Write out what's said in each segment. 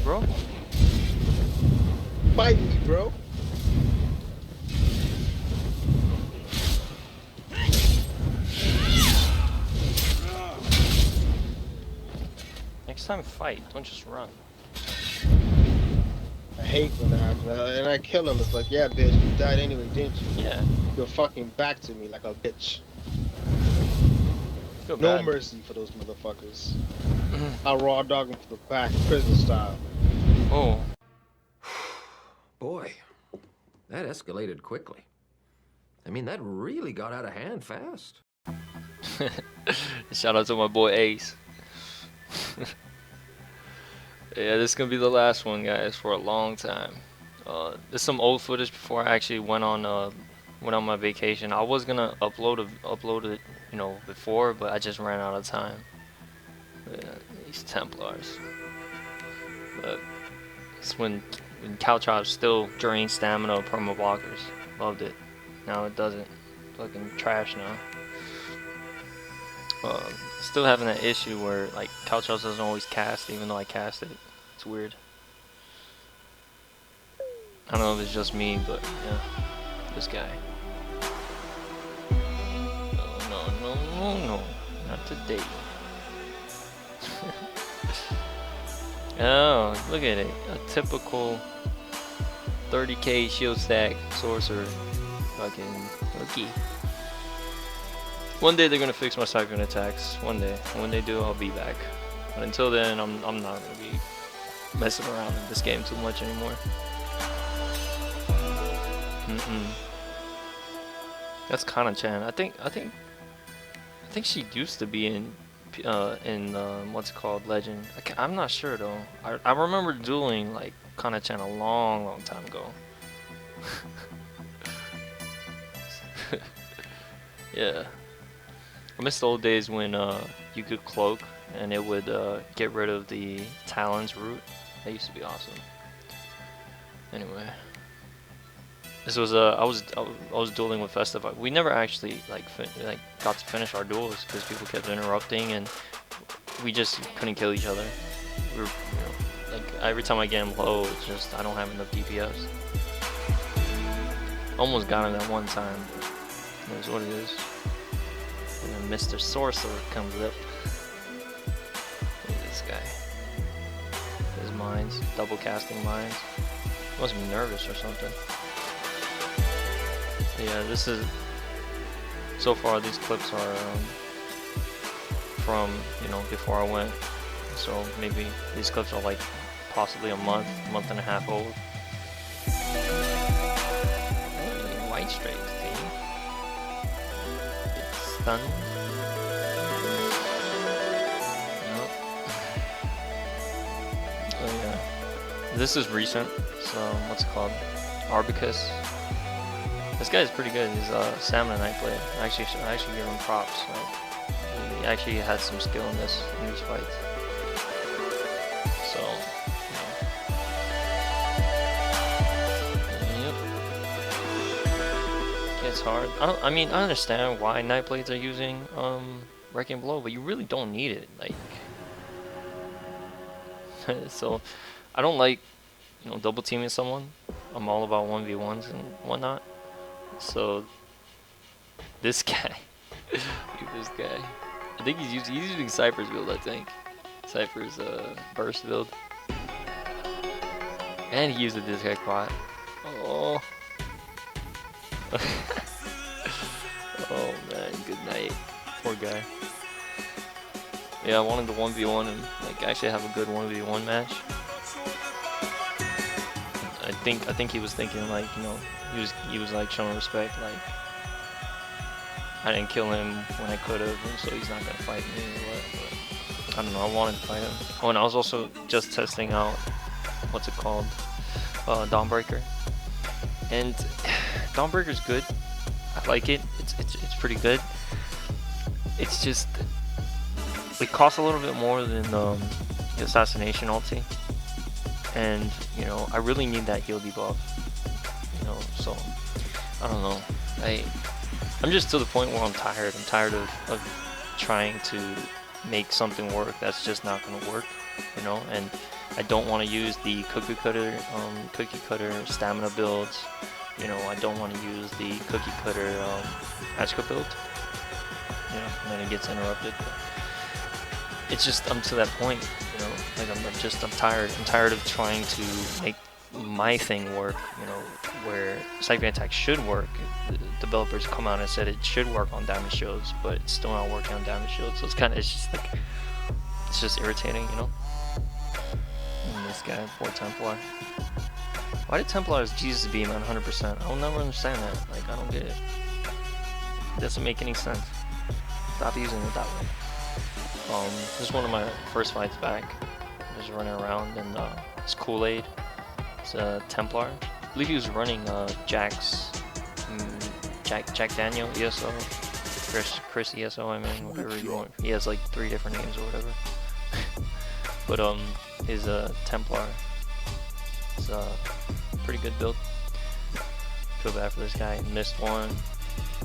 bro. Fight me, bro. Next time, fight. Don't just run. I hate when that happens. And I kill him. It's like, yeah, bitch, you died anyway, didn't you? Yeah. You're fucking back to me like a bitch. Feel No bad. mercy for those motherfuckers. I'll raw dog them from the back, prison style. Oh. Boy, that escalated quickly. I mean, that really got out of hand fast. Shout out to my boy Ace. Yeah, this is gonna be the last one, guys, for a long time. There's some old footage before I actually went on my vacation. I was gonna upload it, you know, before, but I just ran out of time. Yeah, these Templars. But it's when Caltrops still drained stamina of perma blockers. Loved it. Now it doesn't. Fucking trash now. Still having that issue where like Caltrops doesn't always cast, even though I cast it. It's weird. I don't know if it's just me, but yeah, this guy. No, not today. Oh, look at it. A typical 30k shield stack sorcerer. Fucking rookie. One day they're gonna fix my cycling attacks. One day. And when they do, I'll be back. But until then, I'm not gonna be messing around in this game too much anymore. That's Kana-chan. I think she used to be in what's it called, Legend. I'm not sure though. I remember dueling like Kana-chan a long time ago. Yeah. I miss the old days when you could cloak and it would get rid of the Talon's root. That used to be awesome. Anyway, this was I was dueling with Festiva. We never actually got to finish our duels because people kept interrupting and we just couldn't kill each other. We were, you know, like every time I get him low, it's just I don't have enough DPS. Almost got him that one time. That's what it is. And then Mr. Sorcerer comes up. Look at this guy. His mines, double casting mines. Must be nervous or something. Yeah, this is. So far, these clips are from, you know, before I went. So maybe these clips are like possibly a month and a half old. Oh, white stripes, see? It's stunned. Nope. Oh yeah. This is recent. So what's it called? Arbicus. This guy is pretty good. He's a Salmon Knight player. I actually give him props. Like, he actually had some skill in these fights. So, you know. Yep. Gets hard. I mean, I understand why Night Blades are using Wrecking Blow, but you really don't need it. Like, so I don't like, you know, double teaming someone. I'm all about 1v1s and whatnot. So this guy, look at this guy. I think he's using Cypher's build. I think Cypher's burst build, and he used the discard quad. Oh, oh man, good night, poor guy. Yeah, I wanted the 1v1 and like actually have a good 1v1 match. I think he was thinking like, you know, he was like showing respect, like I didn't kill him when I could have, so he's not gonna fight me or what. But I don't know, I wanted to fight him. Oh, and I was also just testing out what's it called, Dawnbreaker, and Dawnbreaker's good. I like it. It's pretty good. It's just it costs a little bit more than the assassination ulti. And, you know, I really need that heal debuff, you know, so, I don't know, I'm just to the point where I'm tired of trying to make something work that's just not going to work, you know, and I don't want to use the cookie cutter stamina builds. You know, I don't want to use the cookie cutter magica build. You know, and then it gets interrupted. It's just, I'm to that point, you know, like I'm tired. I'm tired of trying to make my thing work, you know, where Cycling Attack should work. The developers come out and said it should work on damage shields, but it's still not working on damage shields. So it's just like, it's just irritating, you know. And this guy, poor Templar. Why did Templars Jesus beam at 100%? I'll never understand that. Like, I don't get it. It doesn't make any sense. Stop using it that way. This is one of my first fights back. Just running around, and it's Kool-Aid. It's a Templar. I believe he was running Jack's Jack Daniel ESO, Chris ESO. I mean, whatever you want. He has like 3 different names or whatever. But his Templar. It's a pretty good build. Feel bad for this guy. Missed 1,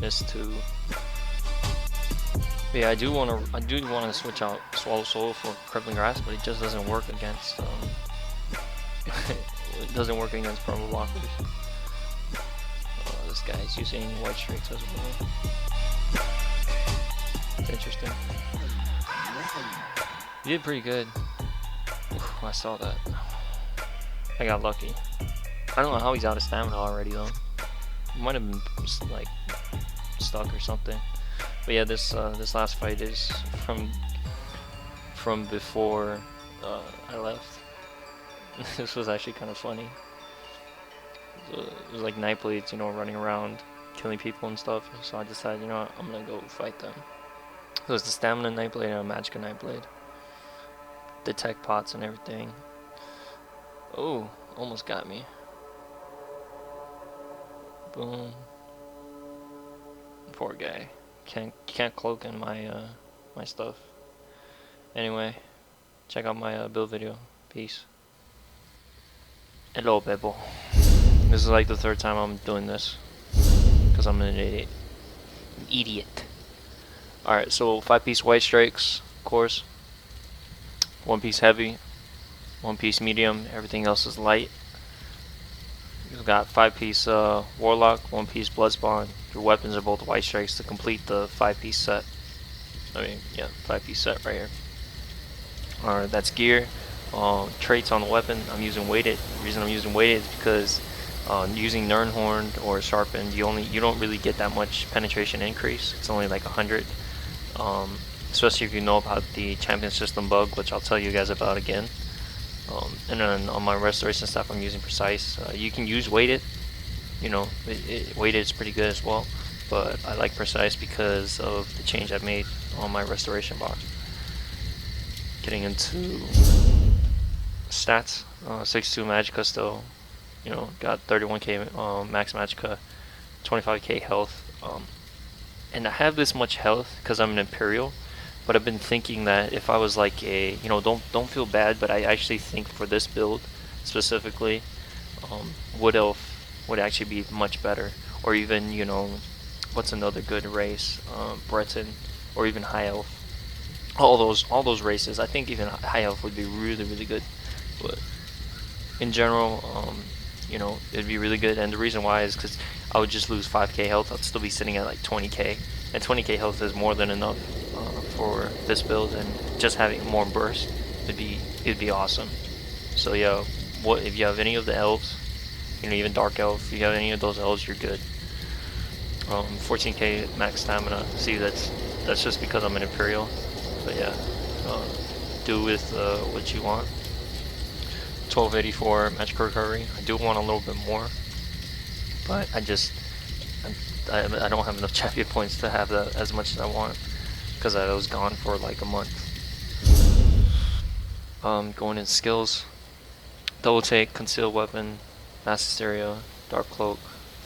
missed 2. But yeah, I do want to switch out Swallow Soul for Crippling Grasp, but it just doesn't work against it doesn't work against promo blockers. This guy's using white streaks as well. It's interesting. You did pretty good. Oof, I saw that. I got lucky. I don't know how he's out of stamina already though. Might have been like stuck or something. But yeah, this last fight is from before I left. This was actually kind of funny. It was like Nightblades, you know, running around killing people and stuff. So I decided, you know what, I'm gonna go fight them. So it's the Stamina Nightblade and a Magicka Nightblade. Detect pots and everything. Oh, almost got me. Boom. Poor guy. Can't cloak in my my stuff. Anyway, check out my build video. Peace. Hello, people. This is like the 3rd time I'm doing this because I'm an idiot. Alright, so 5-piece white strikes, of course. 1-piece heavy, 1-piece medium. Everything else is light. You've got 5-piece warlock, 1-piece bloodspawn. Your weapons are both white strikes to complete the 5-piece set. I mean, yeah, 5-piece set right here. Alright, that's gear. Traits on the weapon, I'm using weighted. The reason I'm using weighted is because using Nirnhorned or Sharpened, you don't really get that much penetration increase. It's only like 100. Especially if you know about the champion system bug, which I'll tell you guys about again. And then on my restoration stuff, I'm using precise. You can use weighted. You know, weighted is pretty good as well, but I like precise because of the change I've made on my restoration box. Getting into stats, 62 Magicka still, you know, got 31k max Magicka, 25k health, and I have this much health because I'm an Imperial, but I've been thinking that if I was like a, you know, don't feel bad, but I actually think for this build specifically, Wood Elf would actually be much better, or even, you know, what's another good race, Breton, or even High Elf. All those races, I think even High Elf would be really good. But in general, you know, it'd be really good, and the reason why is because I would just lose 5k health. I'd still be sitting at like 20k, and 20k health is more than enough for this build, and just having more burst, it'd be awesome. So yeah, what if you have any of the elves, you know, even Dark Elf, if you have any of those elves, you're good. 14k max stamina. See, that's just because I'm an Imperial, but yeah, do with what you want. 1284 magic recovery. I do want a little bit more, but I don't have enough champion points to have that as much as I want because I was gone for like a month. Going in skills, double take, concealed weapon, mass hysteria, dark cloak,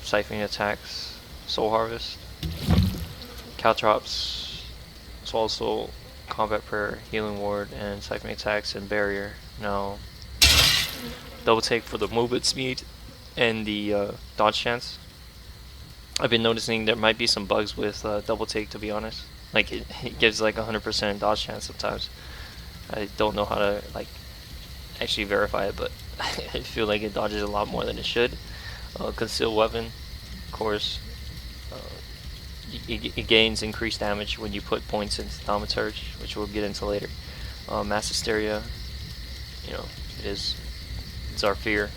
siphoning attacks, soul harvest, caltrops, swallow soul, combat prayer, healing ward, and siphoning attacks and barrier. Now, double take for the movement speed and the dodge chance. I've been noticing there might be some bugs with double take, to be honest. Like it gives like 100% dodge chance sometimes. I don't know how to like actually verify it, but I feel like it dodges a lot more than it should. Concealed weapon, of course, it gains increased damage when you put points into Thaumaturge, which we'll get into later. Mass Hysteria, you know, it's our fear.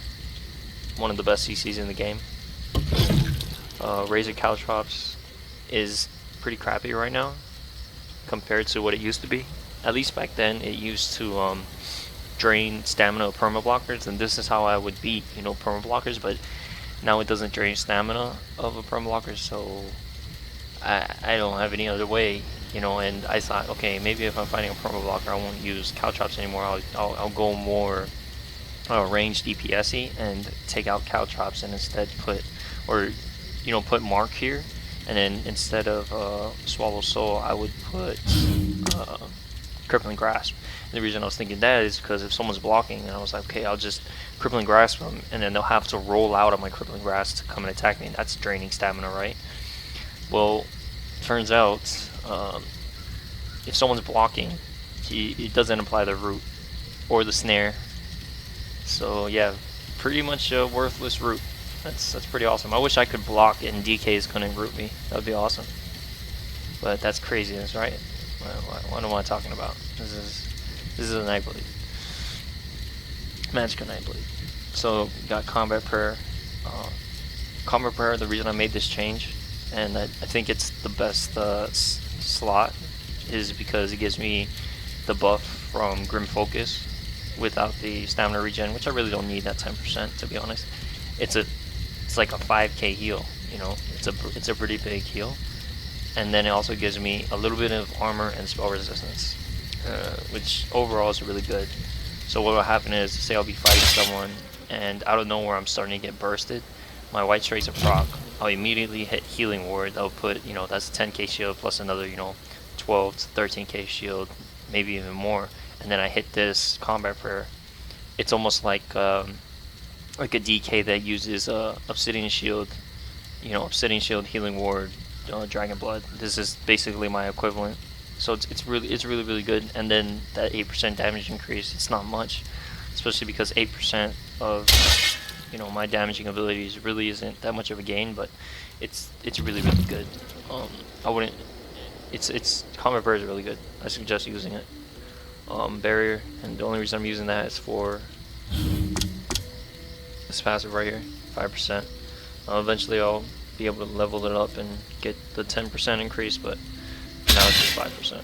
One of the best CCs in the game. Razor Caltrops is pretty crappy right now compared to what it used to be. At least back then, it used to drain stamina of perma blockers, and this is how I would beat, you know, perma blockers. But now it doesn't drain stamina of a perma blocker, so I don't have any other way, you know. And I thought, okay, maybe if I'm fighting a perma blocker, I won't use Caltrops anymore. I'll go more range DPS-y and take out Caltrops and instead put, or you know, put Mark here, and then instead of Swallow Soul, I would put Crippling Grasp. And the reason I was thinking that is because if someone's blocking, and I was like, okay, I'll just Crippling Grasp them, and then they'll have to roll out of my Crippling Grasp to come and attack me, and that's draining stamina, right? Well, turns out, if someone's blocking, it doesn't apply the root or the snare. So yeah, pretty much a worthless root. That's pretty awesome. I wish I could block and DKs couldn't root me. That would be awesome. But that's craziness, right? What am I talking about? This is a Nightblade. Magical Nightblade. So got Combat Prayer. Combat Prayer, the reason I made this change, and I think it's the best slot, is because it gives me the buff from Grim Focus without the stamina regen, which I really don't need that 10%, to be honest. It's like a 5k heal, you know. It's a pretty big heal, and then it also gives me a little bit of armor and spell resistance, which overall is really good. So what will happen is, say I'll be fighting someone, and out of nowhere I'm starting to get bursted. My White Tracer proc, I'll immediately hit Healing Ward. I'll put, you know, that's 10k shield plus another, you know, 12 to 13k shield, maybe even more. And then I hit this Combat Prayer. It's almost like a DK that uses Obsidian Shield, you know, Obsidian Shield, Healing Ward, Dragon Blood. This is basically my equivalent. So it's really good. And then that 8% damage increase, it's not much, especially because 8% of, you know, my damaging abilities really isn't that much of a gain, but it's really good. I wouldn't. It's Combat Prayer is really good. I suggest using it. Barrier, and the only reason I'm using that is for this passive right here, 5%. Eventually I'll be able to level it up and get the 10% increase, but for now it's just 5%.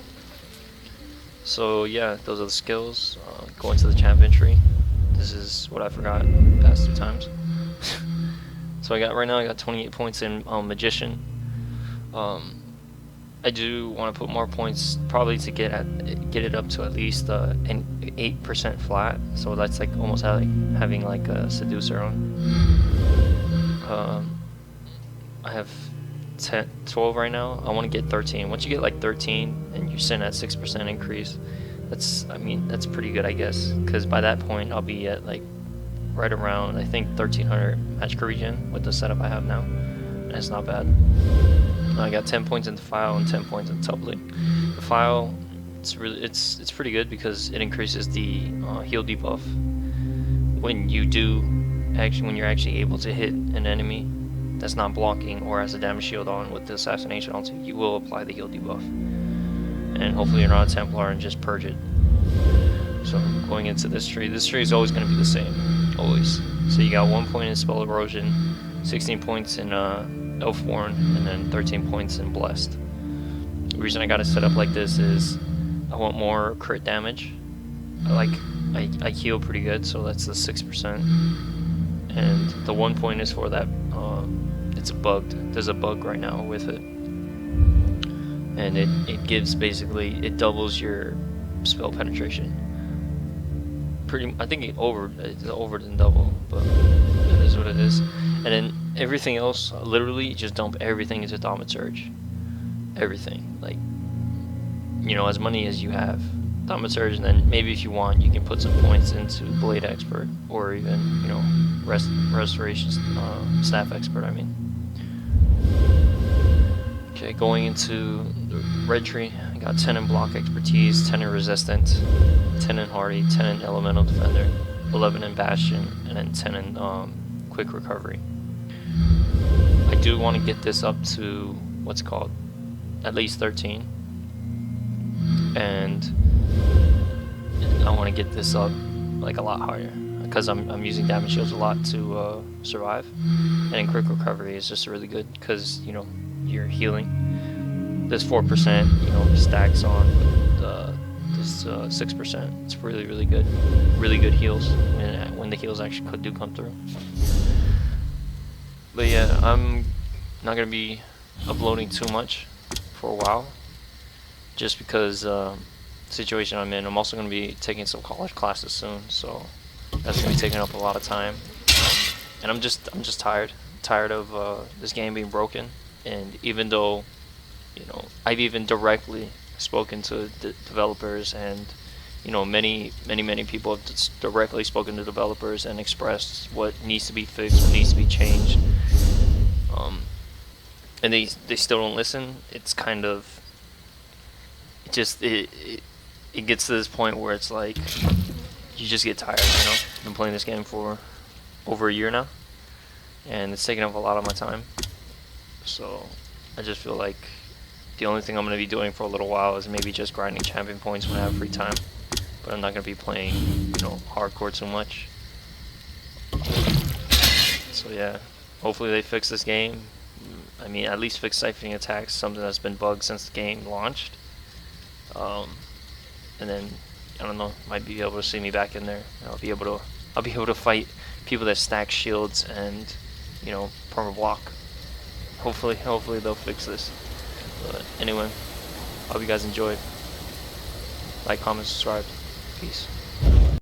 So yeah, those are the skills. Going to the champion tree. This is what I forgot past 2 times. So right now I got 28 points in Magician. I do want to put more points, probably to get it up to at least an 8% flat. So that's like almost having like a Seducer on. I have 12 right now. I want to get 13. Once you get like 13 and you're sitting at 6% increase, that's pretty good, I guess. Because by that point I'll be at like right around, I think, 1300 magical regen with the setup I have now, and it's not bad. I got 10 points in the file and 10 points in Tumbling. The file, it's pretty good because it increases the heal debuff when you're actually able to hit an enemy that's not blocking or has a damage shield on with the assassination also. You will apply the heal debuff, and hopefully you're not a Templar and just purge it. So going into this tree is always going to be the same, always. So you got 1 point in Spell Erosion, 16 points in Elfborn, and then 13 points in Blessed. The reason I got it set up like this is I want more crit damage. I heal pretty good, so that's the 6%. And the 1 point is for that. It's bugged. There's a bug right now with it, and it gives it doubles your spell penetration. I think it's over than double, but it is what it is. And then everything else, literally just dump everything into Thaumaturge. Everything, like, you know, as many as you have, Thaumaturge, and then maybe if you want, you can put some points into Blade Expert, or even, you know, Restoration Staff Expert. I mean, Okay, going into the red tree, I got 10 in block expertise, 10 in resistant, 10 in hardy, 10 in elemental defender, 11 in bastion, and then 10 in quick recovery. I do want to get this up to what's it called, at least 13, and I want to get this up like a lot higher because I'm using damage shields a lot to survive, and in quick recovery is just really good because you know you're healing. This 4% you know stacks on this 6%. It's really good, really good heals when the heals actually do come through. But yeah, I'm not gonna be uploading too much for a while, just because situation I'm in. I'm also gonna be taking some college classes soon, so that's gonna be taking up a lot of time. And I'm just tired of this game being broken. And even though, you know, I've even directly spoken to developers, and you know, many people have directly spoken to developers and expressed what needs to be fixed, what needs to be changed. And they still don't listen. It's kind of it gets to this point where it's like you just get tired. You know, I've been playing this game for over a year now, and it's taking up a lot of my time. So I just feel like the only thing I'm going to be doing for a little while is maybe just grinding champion points when I have free time. But I'm not going to be playing, you know, hardcore too much. So yeah, hopefully they fix this game. I mean, at least fix siphoning attacks, something that's been bugged since the game launched. And then I don't know, might be able to see me back in there. I'll be able to fight people that stack shields and, you know, perma block. Hopefully they'll fix this. But anyway, hope you guys enjoyed. Like, comment, subscribe. Peace.